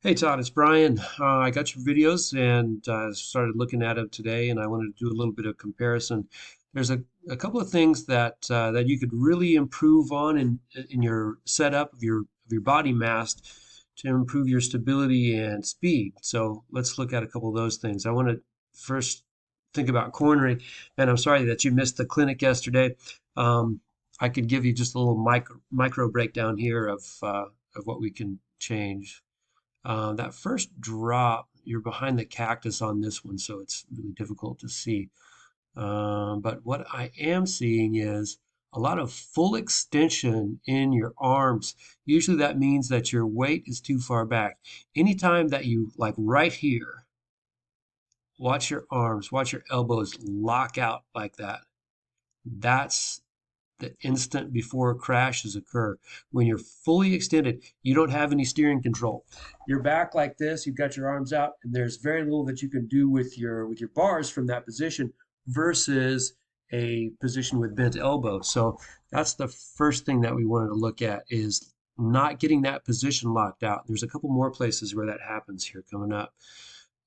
Hey Todd, it's Brian. I got your videos and started looking at them today, and I wanted to do a little bit of comparison. There's a couple of things that you could really improve on in your setup of your body mass to improve your stability and speed. So let's look at a couple of those things. I want to first think about cornering, and I'm sorry that you missed the clinic yesterday. Um, I could give you just a little micro breakdown here of what we can change. That first drop, you're behind the cactus on this one, so it's really difficult to see. But what I am seeing is a lot of full extension in your arms. Usually that means that your weight is too far back. Anytime that you, like right here, watch your arms, watch your elbows lock out like that. That's the instant before crashes occur. When you're fully extended, you don't have any steering control. You're back like this, you've got your arms out, and there's very little that you can do with your bars from that position versus a position with bent elbow. So that's the first thing that we wanted to look at is not getting that position locked out. There's a couple more places where that happens here coming up.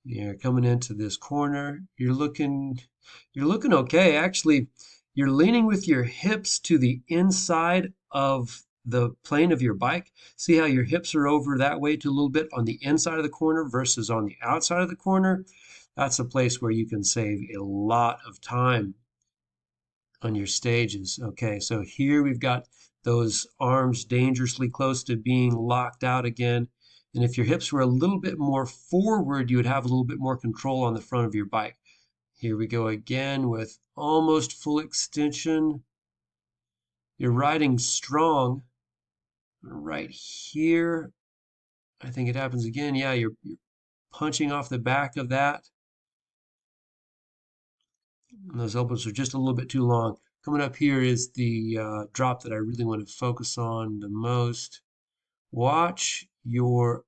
You're coming into this corner. You're looking okay. Actually, you're leaning with your hips to the inside of the plane of your bike. See how your hips are over that way to a little bit on the inside of the corner versus on the outside of the corner. That's a place where you can save a lot of time on your stages. Okay, so here we've got those arms dangerously close to being locked out again. And if your hips were a little bit more forward, you would have a little bit more control on the front of your bike. Here we go again with almost full extension. You're riding strong. Right here, I think it happens again. Yeah, you're punching off the back of that. And those elbows are just a little bit too long. Coming up here is the drop that I really want to focus on the most. Watch your,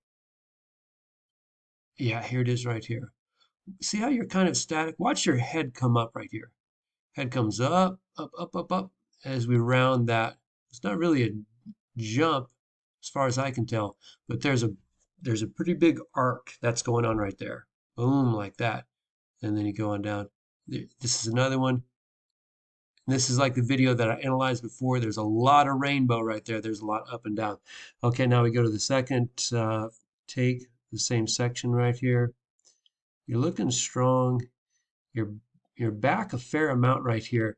yeah, here it is right here. See how you're kind of static? Watch your head come up right here. Head comes up, up, up, up, up as we round that. It's not really a jump as far as I can tell, but there's a pretty big arc that's going on right there. Boom, like that. And then you go on down. This is another one. This is like the video that I analyzed before. There's a lot of rainbow right there. There's a lot up and down. Okay, now we go to the second take, the same section right here. You're looking strong. You're you're back a fair amount right here.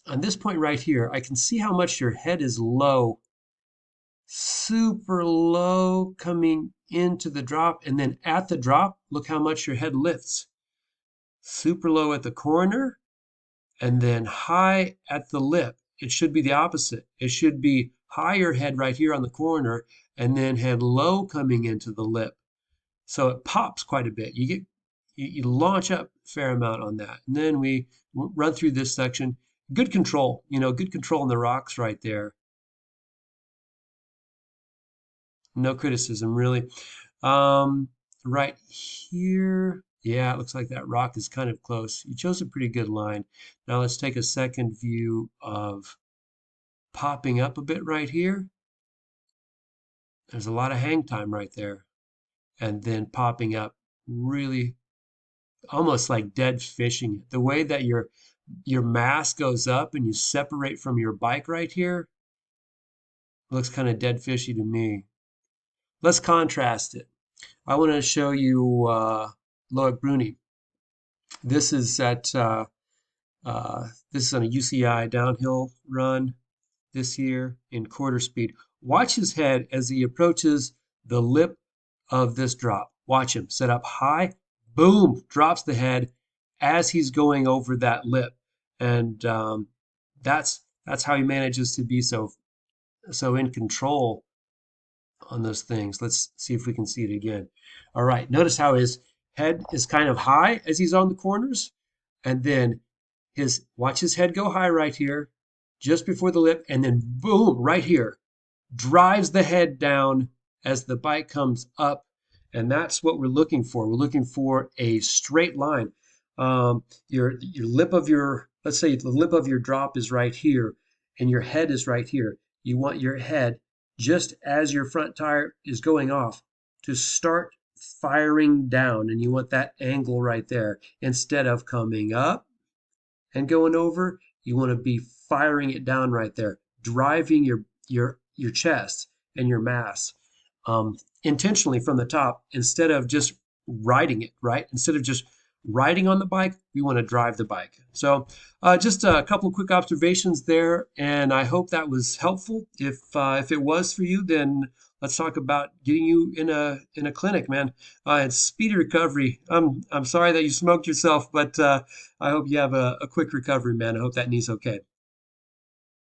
On this point right here, I can see how much your head is low, super low coming into the drop. And then at the drop, look how much your head lifts. Super low at the corner and then high at the lip. It should be the opposite. It should be higher head right here on the corner and then head low coming into the lip. So it pops quite a bit. You launch up a fair amount on that. And then we run through this section. Good control, good control on the rocks right there. No criticism really. Um, right here, yeah, it looks like that rock is kind of close. You chose a pretty good line. Now let's take a second view of popping up a bit right here. There's a lot of hang time right there. And then popping up really almost like dead fishing it. The way that your mass goes up and you separate from your bike right here looks kind of dead fishy to me. Let's contrast it. I want to show you Loic Bruni. This is this is on a UCI downhill run this year in quarter speed. Watch his head as he approaches the lip of this drop. Watch him set up high, boom, drops the head as he's going over that lip, and that's how he manages to be so in control on those things. Let's see if we can see it again. All right, notice how his head is kind of high as he's on the corners, and then watch his head go high right here, just before the lip, and then boom, right here, drives the head down as the bike comes up, and that's what we're looking for. We're looking for a straight line. Your lip of your, let's say the lip of your drop is right here, and your head is right here. You want your head just as your front tire is going off to start firing down, and you want that angle right there. Instead of coming up and going over, you want to be firing it down right there, driving your chest and your mass intentionally from the top instead of just riding it, right? Instead of just riding on the bike, we want to drive the bike. So, just a couple of quick observations there, and I hope that was helpful. If it was for you, then let's talk about getting you in a clinic, man. And speedy recovery. I'm sorry that you smoked yourself, but I hope you have a quick recovery, man. I hope that knee's okay.